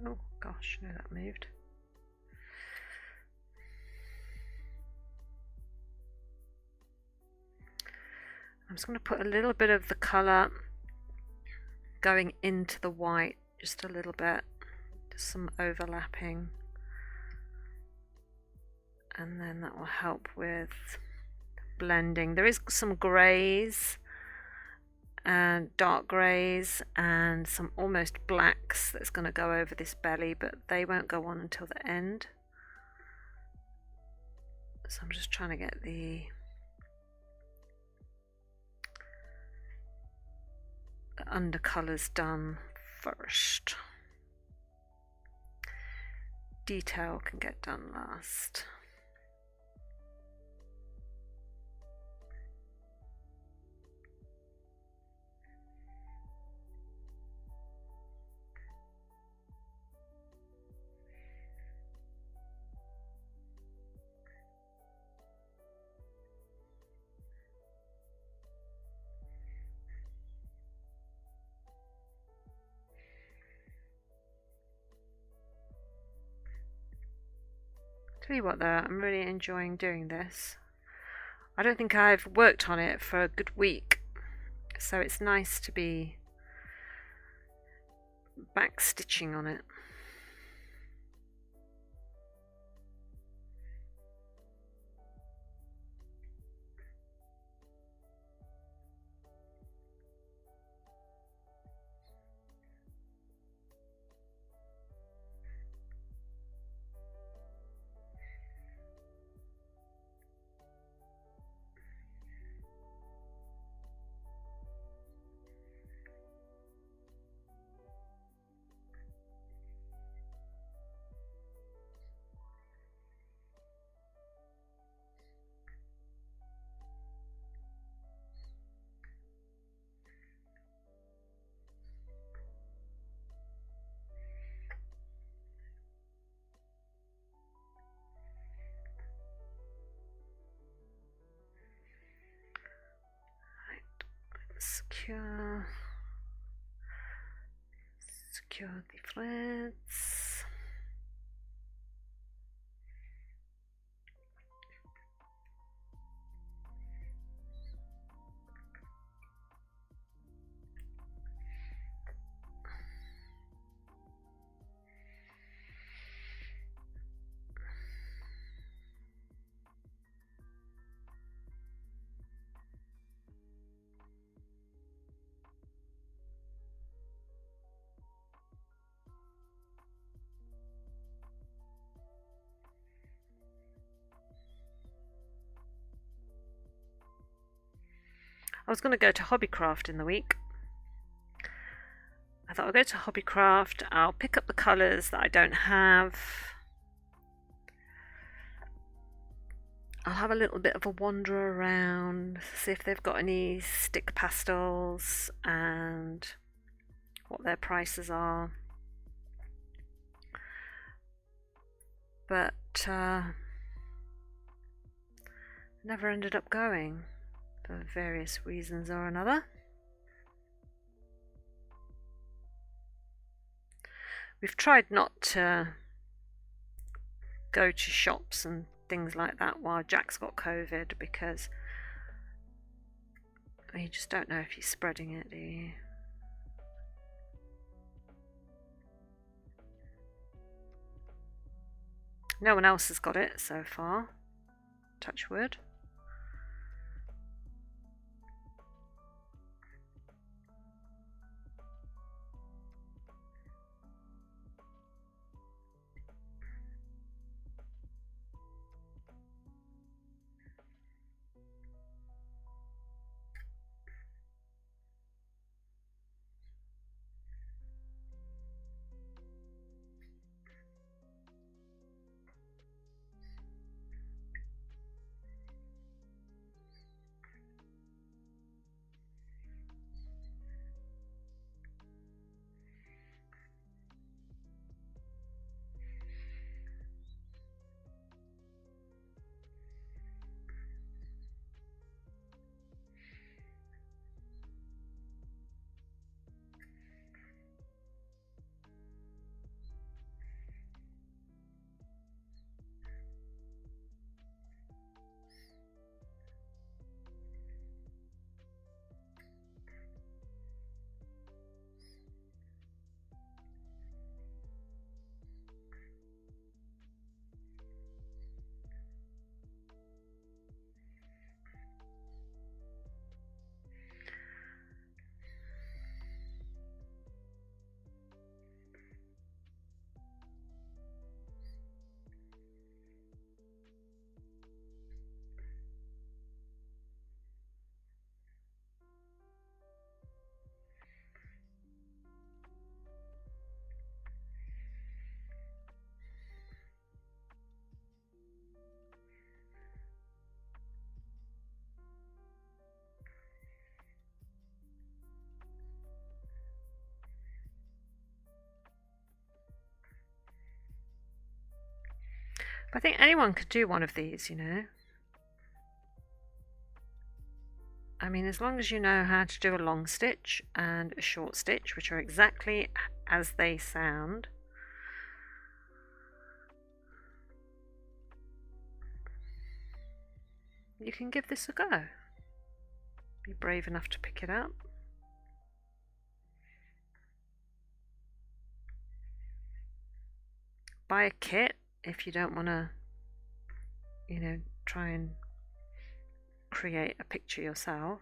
Oh gosh, no, that moved. I'm just going to put a little bit of the colour going into the white, just a little bit, just some overlapping, and then that will help with blending. There is some greys and dark greys and some almost blacks that's going to go over this belly, but they won't go on until the end. So I'm just trying to get the undercolours done first. Detail can get done last. Tell you what though, I'm really enjoying doing this. I don't think I've worked on it for a good week, so it's nice to be back stitching on it. Secure the threads. I was going to go to Hobbycraft in the week. I thought I'll go to Hobbycraft, I'll pick up the colours that I don't have. I'll have a little bit of a wander around, see if they've got any stick pastels and what their prices are. But never ended up going for various reasons or another. We've tried not to go to shops and things like that while Jack's got COVID, because you just don't know if you're spreading it, do you? No one else has got it so far, touch wood. I think anyone could do one of these, you know. I mean, as long as you know how to do a long stitch and a short stitch, which are exactly as they sound. You can give this a go. Be brave enough to pick it up. Buy a kit if you don't want to, you know, try and create a picture yourself.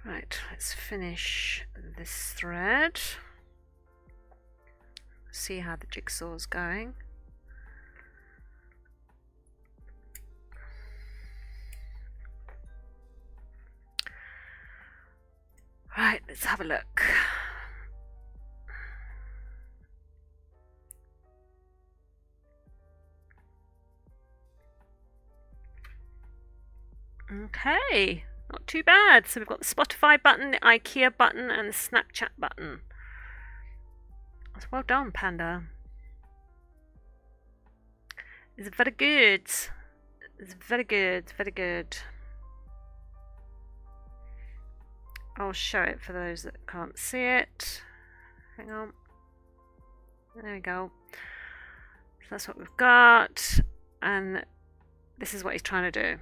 Right, let's finish this thread. See how the jigsaw's going. Right, let's have a look. Okay, not too bad. So we've got the Spotify button, the IKEA button, and the Snapchat button. That's well done, Panda. It's very good. It's very good, very good. I'll show it for those that can't see it. Hang on. There we go. So that's what we've got, and this is what he's trying to do.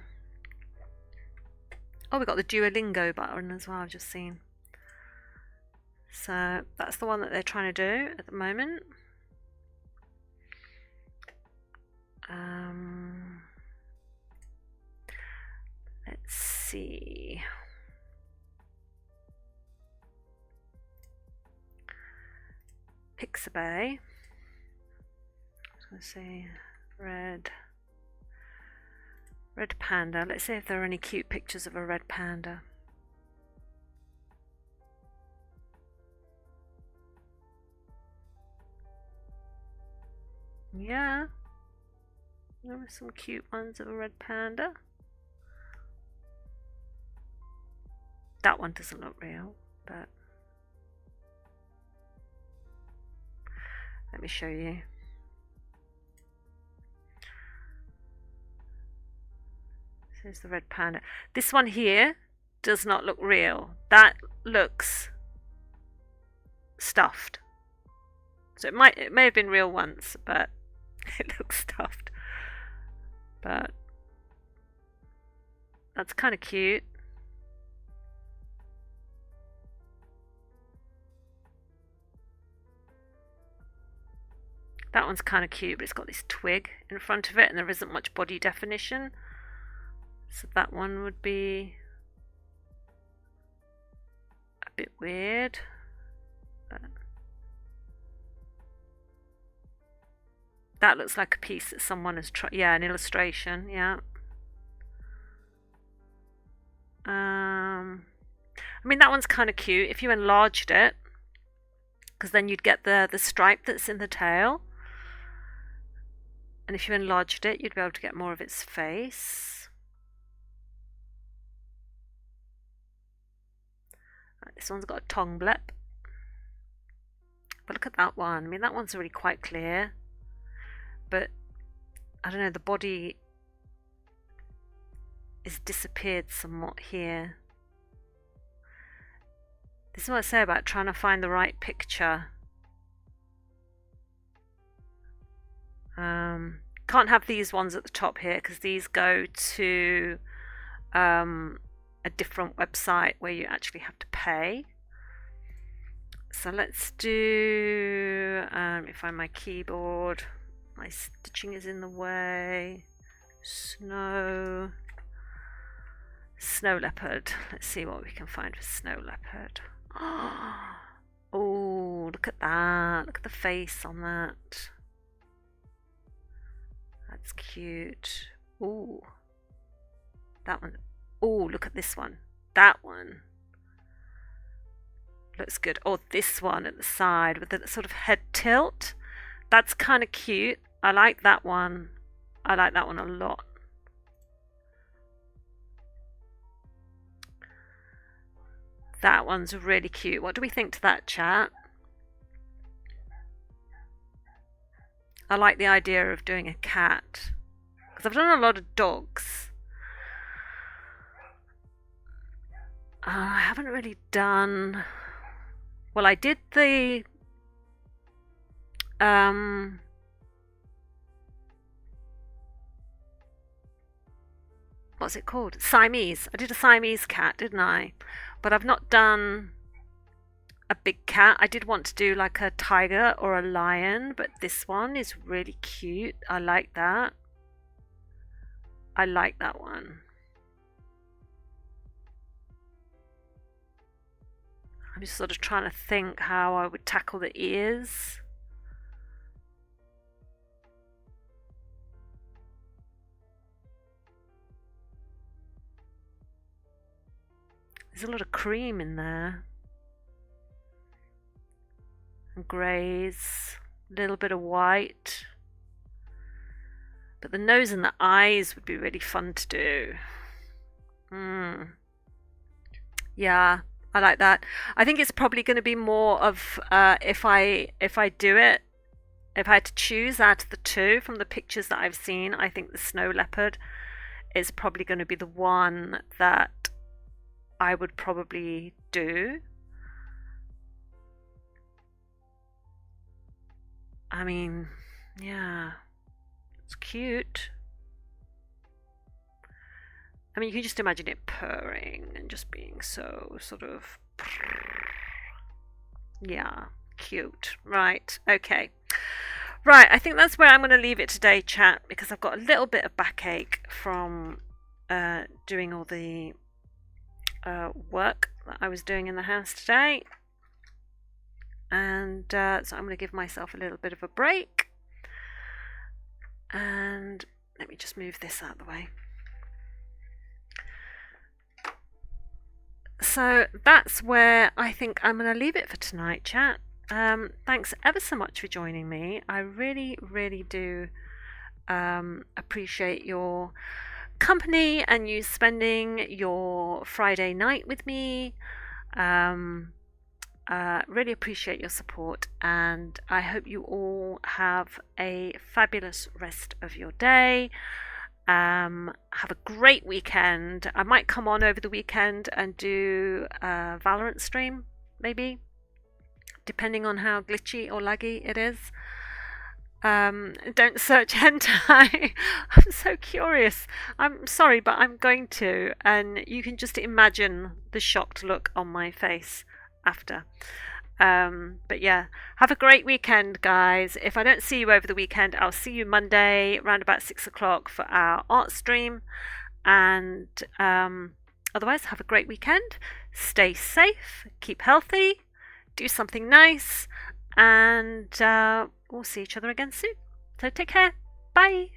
Oh, we've got the Duolingo button as well, I've just seen. So that's the one that they're trying to do at the moment. Let's see. Pixabay. Let's see. Red panda. Let's see if there are any cute pictures of a red panda. Yeah, there are some cute ones of a red panda. That one doesn't look real, but let me show you. Here's the red panda. This one here does not look real. That looks stuffed. So it may have been real once, but it looks stuffed. But that's kind of cute. That one's kind of cute, but it's got this twig in front of it and there isn't much body definition. So that one would be a bit weird. But that looks like a piece that someone has tried. Yeah, an illustration. Yeah. I mean, that one's kind of cute if you enlarged it, because then you'd get the stripe that's in the tail. And if you enlarged it, you'd be able to get more of its face. Right, this one's got a tongue blip. But look at that one. I mean, that one's really quite clear. But, I don't know, the body is disappeared somewhat here. This is what I say about trying to find the right picture. Can't have these ones at the top here because these go to a different website where you actually have to pay. So let's do, let me find my keyboard. My stitching is in the way. Snow leopard. Let's see what we can find for snow leopard. Oh, look at that. Look at the face on that. That's cute. Ooh. That one. Oh, look at this one. That one looks good. Oh, this one at the side with the sort of head tilt. That's kind of cute. I like that one. I like that one a lot. That one's really cute. What do we think to that, chat? I like the idea of doing a cat, because I've done a lot of dogs. I haven't really done... Well, I did the... what's it called? Siamese. I did a Siamese cat, didn't I? But I've not done a big cat. I did want to do like a tiger or a lion, but this one is really cute. I like that. I like that one. I'm just sort of trying to think how I would tackle the ears. There's a lot of cream in there. And greys, a little bit of white. But the nose and the eyes would be really fun to do. Yeah, I like that. I think it's probably going to be more of if I do it, if I had to choose out of the two from the pictures that I've seen, I think the snow leopard is probably going to be the one that I would probably do. I mean, yeah, it's cute. I mean, you can just imagine it purring and just being so sort of, yeah, cute. Right, okay. Right, I think that's where I'm going to leave it today, chat, because I've got a little bit of backache from doing all the work that I was doing in the house today. And so I'm going to give myself a little bit of a break. And let me just move this out of the way. So that's where I think I'm going to leave it for tonight, chat. Thanks ever so much for joining me. I really, really do appreciate your company and you spending your Friday night with me. Really appreciate your support, and I hope you all have a fabulous rest of your day. Have a great weekend. I might come on over the weekend and do a Valorant stream, maybe, depending on how glitchy or laggy it is. Don't search hentai. I'm so curious. I'm sorry, but I'm going to, and you can just imagine the shocked look on my face after. But yeah, have a great weekend, guys. If I don't see you over the weekend, I'll see you Monday around about 6 o'clock for our art stream. And otherwise, have a great weekend. Stay safe, keep healthy, do something nice, and we'll see each other again soon. So take care. Bye.